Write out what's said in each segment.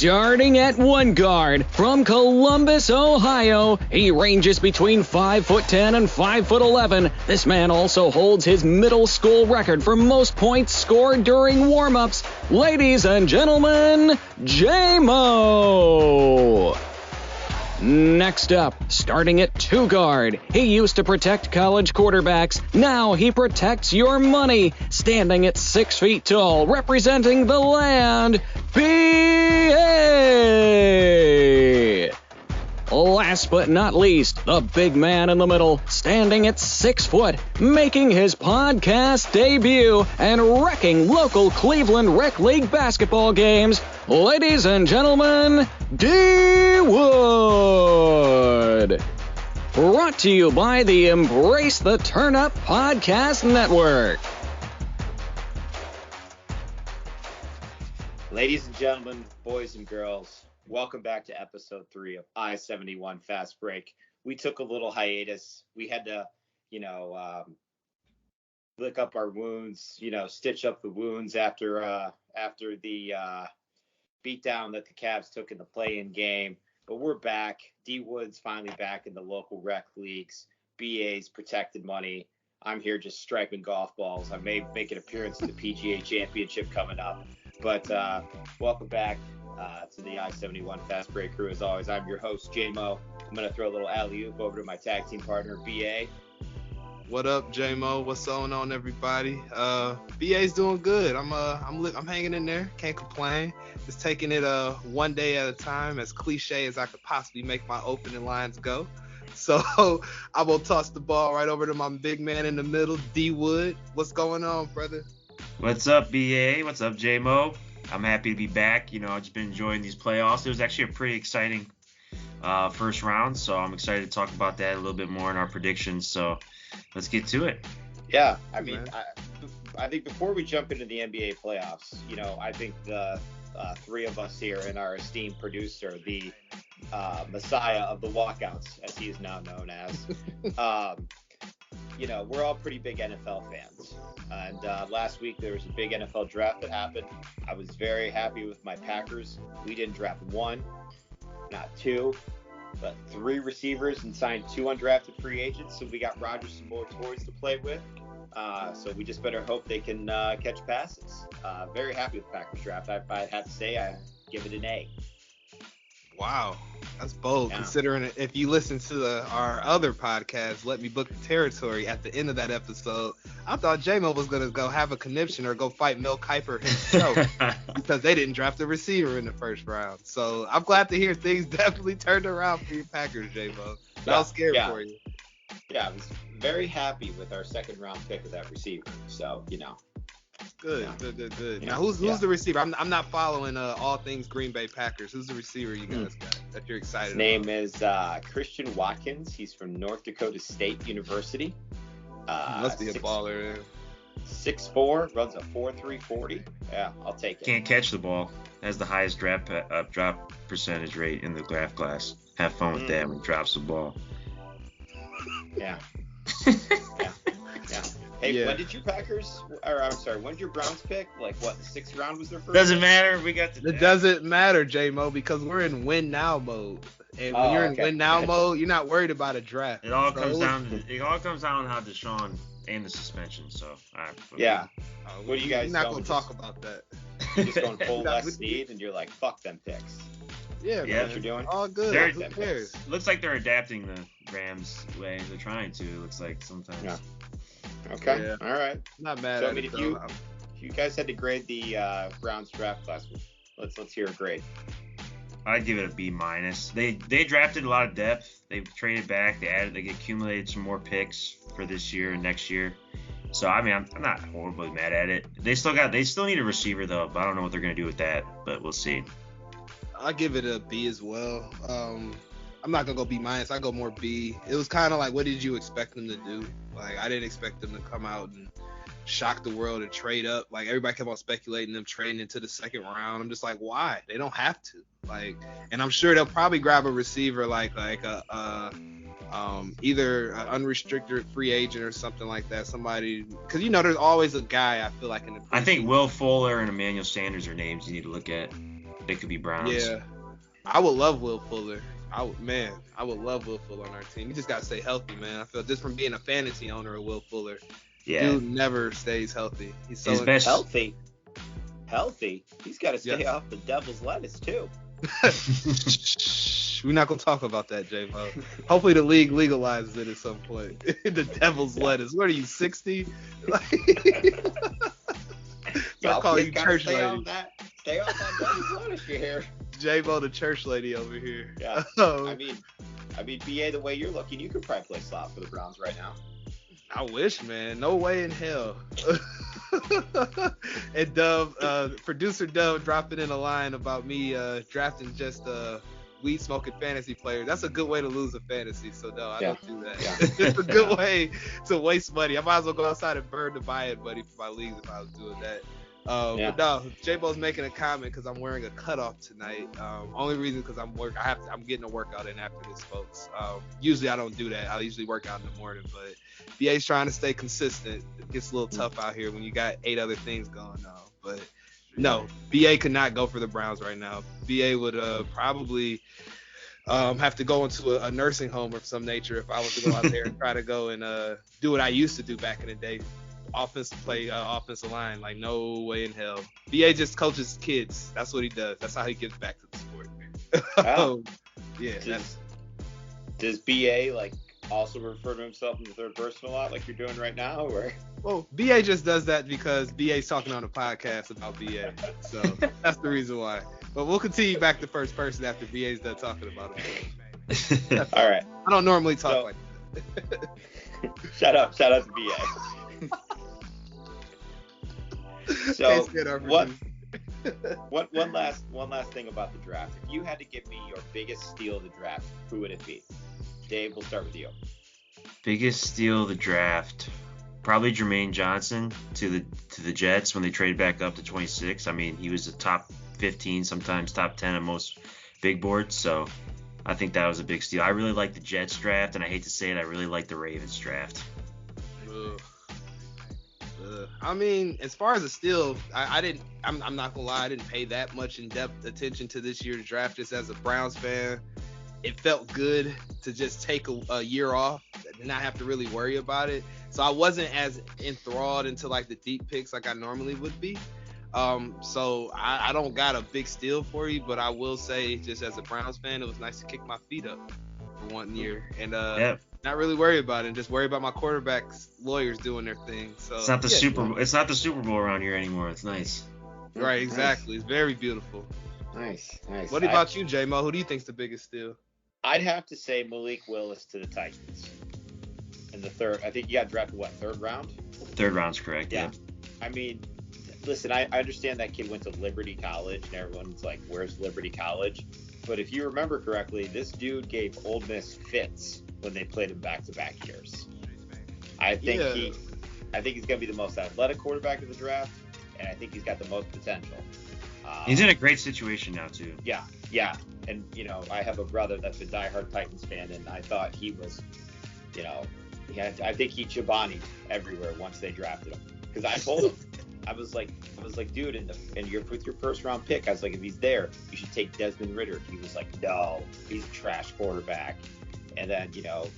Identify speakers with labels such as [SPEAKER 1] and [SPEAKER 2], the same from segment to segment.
[SPEAKER 1] Starting at one guard from Columbus, Ohio, he ranges between 5'10" and 5'11". This man also holds his middle school record for most points scored during warm-ups. Ladies and gentlemen, J-Mo. Next up, starting at two guard, he used to protect college quarterbacks. Now he protects your money. Standing at 6 feet tall, representing the land, B.A. Last but not least, the big man in the middle, standing at 6 foot, making his podcast debut and wrecking local Cleveland Rec League basketball games. Ladies and gentlemen, D. Wood. Brought to you by the Embrace the Turn Up Podcast Network.
[SPEAKER 2] Ladies and gentlemen, boys and girls, welcome back to episode 3 of I-71 Fast Break. We took a little hiatus. We had to, lick up our wounds, stitch up the wounds after the beatdown that the Cavs took in the play-in game. But we're back. D Wood's finally back in the local rec leagues. BA's protected money. I'm here just striping golf balls. I may make an appearance in the PGA Championship coming up. But welcome back to the I-71 Fast Break crew. As always, I'm your host, J-Mo. I'm going to throw a little alley-oop over to my tag team partner, BA.
[SPEAKER 3] What up, J-Mo? What's going on, everybody? BA's doing good. I'm hanging in there. Can't complain. Just taking it one day at a time, as cliche as I could possibly make my opening lines go. So I will toss the ball right over to my big man in the middle, D Wood. What's going on, brother?
[SPEAKER 4] What's up, BA? What's up, J-Mo? I'm happy to be back. I've just been enjoying these playoffs. It was actually a pretty exciting first round, so I'm excited to talk about that a little bit more in our predictions. So let's get to it.
[SPEAKER 2] Yeah, I think before we jump into the NBA playoffs, I think the three of us here and our esteemed producer, the Messiah of the walkouts, as he is now known as, we're all pretty big NFL fans. And last week there was a big NFL draft that happened. I was very happy with my Packers. We didn't draft one, not two, but 3 receivers and signed 2 undrafted free agents. So we got Rodgers some more toys to play with. So we just better hope they can catch passes. Very happy with the Packers draft. I have to say I give it an A.
[SPEAKER 3] Wow, that's bold,
[SPEAKER 2] yeah.
[SPEAKER 3] Considering if you listen to our other podcast, Let Me Book the Territory, at the end of that episode, I thought J-Mo was going to go have a conniption or go fight Mel Kiper himself because they didn't draft a receiver in the first round. So I'm glad to hear things definitely turned around for your Packers, J-Mo. I was scared for you.
[SPEAKER 2] Yeah, I was very happy with our second round pick of that receiver. So,
[SPEAKER 3] Good.
[SPEAKER 2] Yeah.
[SPEAKER 3] Now, who's the receiver? I'm not following all things Green Bay Packers. Who's the receiver you guys got that you're excited about?
[SPEAKER 2] His name is Christian Watkins. He's from North Dakota State University.
[SPEAKER 3] Must be a baller.
[SPEAKER 2] 6'4", runs a 4.3 40. Yeah, I'll take it.
[SPEAKER 4] Can't catch the ball. Has the highest drop percentage rate in the draft class. Have fun with that when he drops the ball.
[SPEAKER 2] Yeah. Hey, when did your Packers, when did your Browns pick? Like, what, the 6th round was their first?
[SPEAKER 4] Doesn't matter. We got
[SPEAKER 3] It doesn't matter, J-Mo, because we're in win now mode. And when you're in win now mode, you're not worried about a draft.
[SPEAKER 4] It all comes down to how Deshaun and the suspension. So, all right.
[SPEAKER 2] Yeah. What do you guys?
[SPEAKER 3] We're not going to talk about that.
[SPEAKER 2] You're just going full Les Snead, and you're like, fuck them picks.
[SPEAKER 3] Yeah,
[SPEAKER 2] man. What you're doing?
[SPEAKER 3] All good.
[SPEAKER 4] Who cares? Looks like they're adapting the Rams way. They're trying to. It looks like sometimes.
[SPEAKER 2] Yeah. Okay.
[SPEAKER 3] Yeah.
[SPEAKER 2] All right.
[SPEAKER 3] Not mad
[SPEAKER 2] So,
[SPEAKER 3] at it.
[SPEAKER 2] if you guys had to grade the Browns draft class, let's hear a grade.
[SPEAKER 4] I'd give it a B-. They drafted a lot of depth. They traded back. They accumulated some more picks for this year and next year. So I'm not horribly mad at it. They still need a receiver though, but I don't know what they're gonna do with that. But we'll see.
[SPEAKER 3] I'll give it a B as well. I'm not gonna go B-. I go more B. It was kind of like, what did you expect them to do? Like, I didn't expect them to come out and shock the world and trade up. Like, everybody kept on speculating them trading into the 2nd round. I'm just like, why? They don't have to. Like, and I'm sure they'll probably grab a receiver like a either an unrestricted free agent or something like that. Somebody, because there's always a guy I feel like in the.
[SPEAKER 4] I think Will Fuller and Emmanuel Sanders are names you need to look at. it could be Browns.
[SPEAKER 3] Yeah, I would love Will Fuller. I would love Will Fuller on our team. He just gotta stay healthy, man. I feel just from being a fantasy owner of Will Fuller,
[SPEAKER 4] Yeah.
[SPEAKER 3] dude never stays healthy. He's so
[SPEAKER 4] His best.
[SPEAKER 2] Healthy. He's got to stay off the devil's lettuce too.
[SPEAKER 3] We're not gonna talk about that, J-Mo. Hopefully the league legalizes it at some point. The devil's lettuce. What are you, 60? I'll call you church lady.
[SPEAKER 2] Stay off that devil's lettuce you hear.
[SPEAKER 3] J-Mo, the church lady over here.
[SPEAKER 2] Yeah. I mean, BA, the way you're looking, you could probably play slot for the Browns right now.
[SPEAKER 3] I wish, man. No way in hell. And Dove, producer Dove dropping in a line about me drafting just weed smoking fantasy players. That's a good way to lose a fantasy. So no, I don't do that. Yeah. It's a good way to waste money. I might as well go outside and burn the buy-in money for my leagues if I was doing that. But no, J-Bo's making a comment because I'm wearing a cutoff tonight. Only reason because I'm getting a workout in after this, folks. Usually I don't do that. I usually work out in the morning, but BA's trying to stay consistent. It gets a little tough out here when you got 8 other things going on. But no, BA could not go for the Browns right now. BA would probably have to go into a nursing home of some nature if I was to go out there and try to go and do what I used to do back in the day. Offensive line, like no way in hell. BA just coaches kids. That's what he does. That's how he gives back to the sport.
[SPEAKER 2] Wow.
[SPEAKER 3] Yeah.
[SPEAKER 2] Does BA like also refer to himself in the third person a lot, like you're doing right now, or?
[SPEAKER 3] Well, BA just does that because BA's talking on a podcast about BA, so that's the reason why. But we'll continue back to first person after BA's done talking about it.
[SPEAKER 2] All right.
[SPEAKER 3] I don't normally talk like that.
[SPEAKER 2] Shout out to BA. So one last thing about the draft. If you had to give me your biggest steal of the draft, who would it be? Dave, we'll start with you.
[SPEAKER 4] Biggest steal of the draft, probably Jermaine Johnson to the Jets when they traded back up to 26. I mean, he was a top 15, sometimes top 10 on most big boards. So I think that was a big steal. I really like the Jets draft, and I hate to say it, I really like the Ravens draft.
[SPEAKER 3] I mean, as far as a steal, I'm not gonna lie, I didn't pay that much in-depth attention to this year's draft. Just as a Browns fan, it felt good to just take a year off and not have to really worry about it. So I wasn't as enthralled into like the deep picks like I normally would be. So I don't got a big steal for you, but I will say, just as a Browns fan, it was nice to kick my feet up for 1 year and not really worry about it, and just worry about my quarterback's lawyers doing their thing. So
[SPEAKER 4] it's not the Super Bowl around here anymore. It's nice.
[SPEAKER 3] Right, exactly. Nice. It's very beautiful.
[SPEAKER 2] Nice.
[SPEAKER 3] What about you, J-Mo? Who do you think's the biggest steal?
[SPEAKER 2] I'd have to say Malik Willis to the Titans in the third. I think he got drafted third round?
[SPEAKER 4] Third round's correct. Yeah.
[SPEAKER 2] I mean, listen, I understand that kid went to Liberty College, and everyone's like, "Where's Liberty College?" But if you remember correctly, this dude gave Ole Miss fits when they played him back-to-back years. I think he's gonna be the most athletic quarterback of the draft, and I think he's got the most potential.
[SPEAKER 4] He's in a great situation now too.
[SPEAKER 2] Yeah. And I have a brother that's a diehard Titans fan, and I thought he was, I think he Chobani'd everywhere once they drafted him. Because I told him, I was like, dude, with your first round pick, I was like, if he's there, you should take Desmond Ridder. He was like, no, he's a trash quarterback. And then,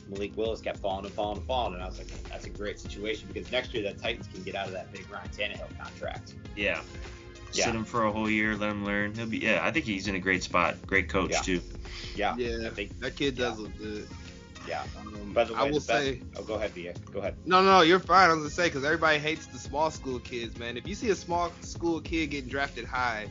[SPEAKER 2] Malik Willis kept falling, and I was like, that's a great situation because next year the Titans can get out of that big Ryan Tannehill contract.
[SPEAKER 4] Yeah. Sit him for a whole year, let him learn. I think he's in a great spot. Great coach too.
[SPEAKER 3] Yeah. I think that kid does look good.
[SPEAKER 2] Yeah. By the way,
[SPEAKER 3] I will say.
[SPEAKER 2] Oh, go ahead, Bia. Go ahead.
[SPEAKER 3] No, you're fine. I was gonna say because everybody hates the small school kids, man. If you see a small school kid getting drafted high,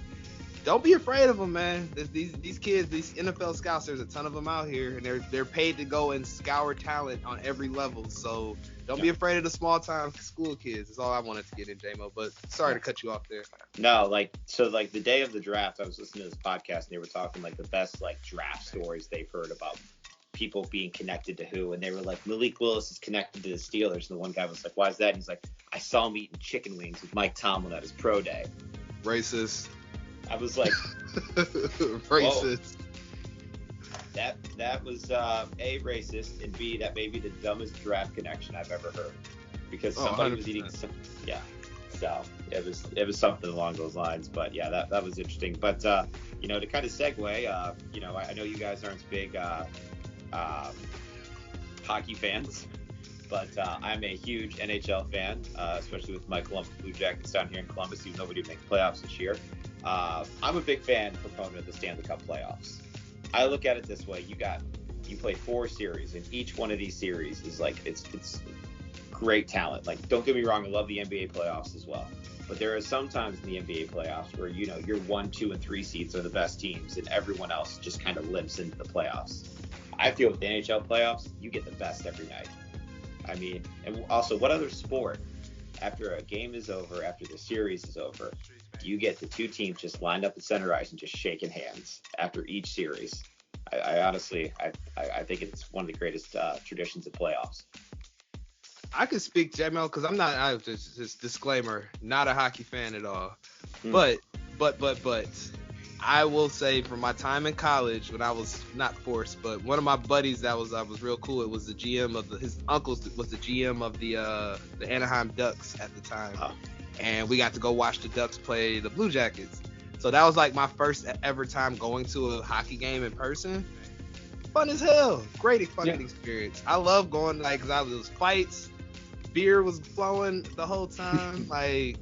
[SPEAKER 3] don't be afraid of them, man. These kids, these NFL scouts, there's a ton of them out here, and they're paid to go and scour talent on every level. So don't be afraid of the small time school kids. That's all I wanted to get in, J-Mo. But sorry to cut you off there.
[SPEAKER 2] No, the day of the draft, I was listening to this podcast, and they were talking the best draft stories they've heard about people being connected to who, and they were like, Malik Willis is connected to the Steelers, and the one guy was like, why is that? And he's like, I saw him eating chicken wings with Mike Tomlin at his pro day.
[SPEAKER 3] Racist.
[SPEAKER 2] I was like,
[SPEAKER 3] racist.
[SPEAKER 2] Whoa. That was A, racist, and B, that may be the dumbest draft connection I've ever heard, because somebody was eating some. Yeah. So it was something along those lines. But yeah, that was interesting. But to kind of segue, I know you guys aren't big hockey fans, but I'm a huge NHL fan, especially with my Columbus Blue Jackets down here in Columbus, even though we didn't make the playoffs this year. I'm a big proponent of the Stanley Cup playoffs. I look at it this way: you play 4 series, and each one of these series is like it's great talent. Like, don't get me wrong, I love the NBA playoffs as well. But there are some times in the NBA playoffs where, your 1, 2, and 3 seeds are the best teams, and everyone else just kind of limps into the playoffs. I feel with the NHL playoffs, you get the best every night. I mean, and also, what other sport, after a game is over, after the series is over, do you get the 2 teams just lined up at center ice and just shaking hands after each series? I honestly, I think it's one of the greatest traditions of playoffs.
[SPEAKER 3] I could speak, J-Mo, because I just disclaimer, not a hockey fan at all. But I will say, from my time in college, when I was not forced, but one of my buddies that was real cool. It was the GM of his uncle was the GM of the Anaheim Ducks at the time, and we got to go watch the Ducks play the Blue Jackets. So that was like my first ever time going to a hockey game in person. Fun as hell, great fucking experience. I love going, like, because there was fights. Beer was flowing the whole time. Like,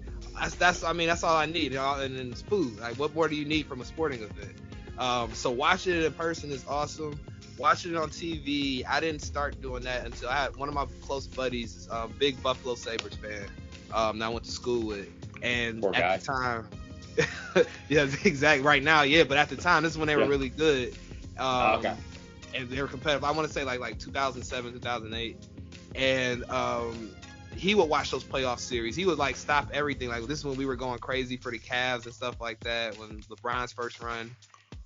[SPEAKER 3] that's all I need. And then it's food. Like, what more do you need from a sporting event? So watching it in person is awesome. Watching it on TV, I didn't start doing that until I had one of my close buddies, big Buffalo Sabres fan, that I went to school with. And
[SPEAKER 2] Poor
[SPEAKER 3] at
[SPEAKER 2] guy.
[SPEAKER 3] the time, yeah, exactly. Right now, yeah, but at the time, this is when they were really good.
[SPEAKER 2] Okay.
[SPEAKER 3] And they were competitive. I want to say like 2007, 2008. And he would watch those playoff series. He would like stop everything. Like, this is when we were going crazy for the Cavs and stuff like that, when LeBron's first run.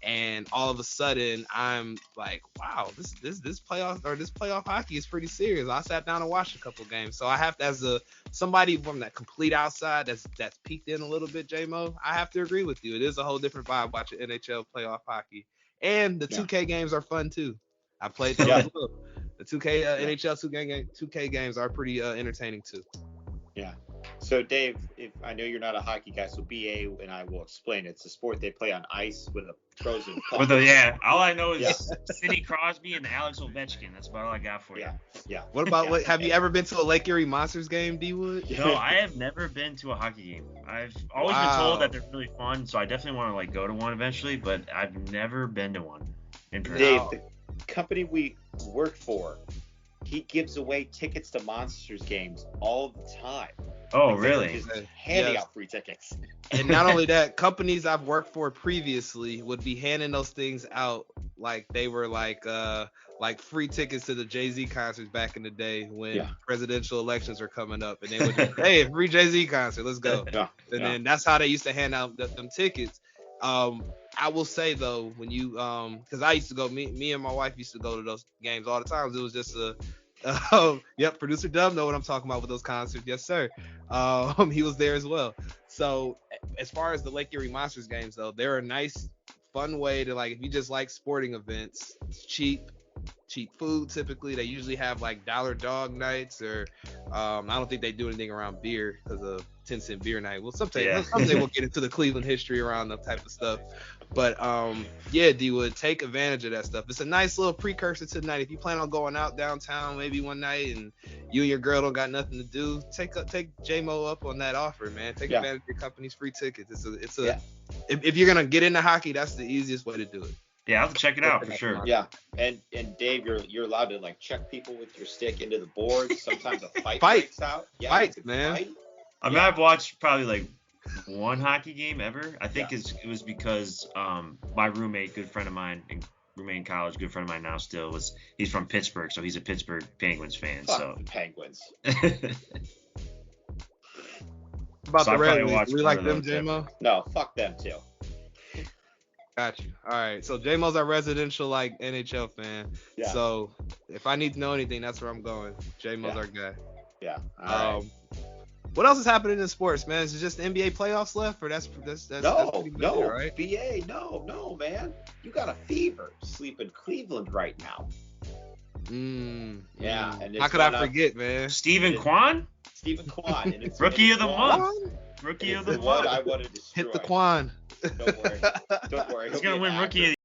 [SPEAKER 3] And all of a sudden, I'm like, wow, this playoff hockey is pretty serious. I sat down and watched a couple games. So I have to, as somebody from that complete outside that's peeked in a little bit, J-Mo, I have to agree with you. It is a whole different vibe watching NHL playoff hockey. And the 2K games are fun too. I played those as well. The 2K NHL 2K games are pretty entertaining too.
[SPEAKER 2] Yeah. So Dave, if I know you're not a hockey guy, so BA and I will explain. It's a sport they play on ice with a frozen puck.
[SPEAKER 4] All I know is Sidney Crosby and Alex Ovechkin. That's about all I got for you.
[SPEAKER 2] Yeah.
[SPEAKER 3] What about have you ever been to a Lake Erie Monsters game, D-Wood?
[SPEAKER 4] No, I have never been to a hockey game. I've always been told that they're really fun, so I definitely want to like go to one eventually, but I've never been to one in person.
[SPEAKER 2] Dave, the company we work for, he gives away tickets to Monsters games all the time.
[SPEAKER 4] Oh, really?
[SPEAKER 2] Just handing out free tickets.
[SPEAKER 3] And not only that, companies I've worked for previously would be handing those things out like they were like free tickets to the Jay-Z concerts back in the day when presidential elections were coming up, and they would just, hey, free Jay-Z concert, let's go. Then that's how they used to hand out them tickets. I will say though, when you because I used to go, me and my wife used to go to those games all the time. It was just producer Dub know what I'm talking about with those concerts. Yes, sir. He was there as well. So as far as the Lake Erie Monsters games though, they're a nice, fun way to, like, if you just like sporting events, it's cheap food. Typically, they usually have like dollar dog nights, or I don't think they do anything around beer because of 10-cent beer night. Well, someday we'll get into the Cleveland history around that type of stuff. But D-Wood, take advantage of that stuff. It's a nice little precursor to the night. If you plan on going out downtown maybe one night and you and your girl don't got nothing to do, take J-Mo up on that offer, man. Take advantage of your company's free tickets. If you're gonna get into hockey, that's the easiest way to do it.
[SPEAKER 4] Yeah, I'll have to check it out for sure.
[SPEAKER 2] Yeah, and Dave, you're allowed to like check people with your stick into the board. Sometimes a fight breaks out. Yeah,
[SPEAKER 3] fight, man.
[SPEAKER 2] Fight.
[SPEAKER 4] I mean, I've watched probably like one hockey game ever. I think it was because my roommate, good friend of mine, roommate in college, good friend of mine now still, he's from Pittsburgh, so he's a Pittsburgh Penguins fan.
[SPEAKER 2] Fuck the Penguins.
[SPEAKER 3] About the Red Wings, we like them, J-Mo?
[SPEAKER 2] No, fuck them too.
[SPEAKER 3] Got you. All right. So J-Mo's our residential like NHL fan. Yeah. So if I need to know anything, that's where I'm going. J-Mo's our guy.
[SPEAKER 2] Yeah. All right.
[SPEAKER 3] What else is happening in sports, man? Is it just the NBA playoffs left, or that's
[SPEAKER 2] no,
[SPEAKER 3] right?
[SPEAKER 2] BA, no, man. You got a fever. Sleep in Cleveland right now. Yeah. And
[SPEAKER 3] how could I forget, man?
[SPEAKER 4] Stephen Kwan?
[SPEAKER 2] Stephen Kwan. And it's
[SPEAKER 4] Rookie of the month. Rookie of
[SPEAKER 2] the
[SPEAKER 4] the
[SPEAKER 2] one
[SPEAKER 4] month.
[SPEAKER 2] I want to destroy.
[SPEAKER 3] Hit the Quan.
[SPEAKER 2] Don't worry.
[SPEAKER 4] He's gonna win Rookie of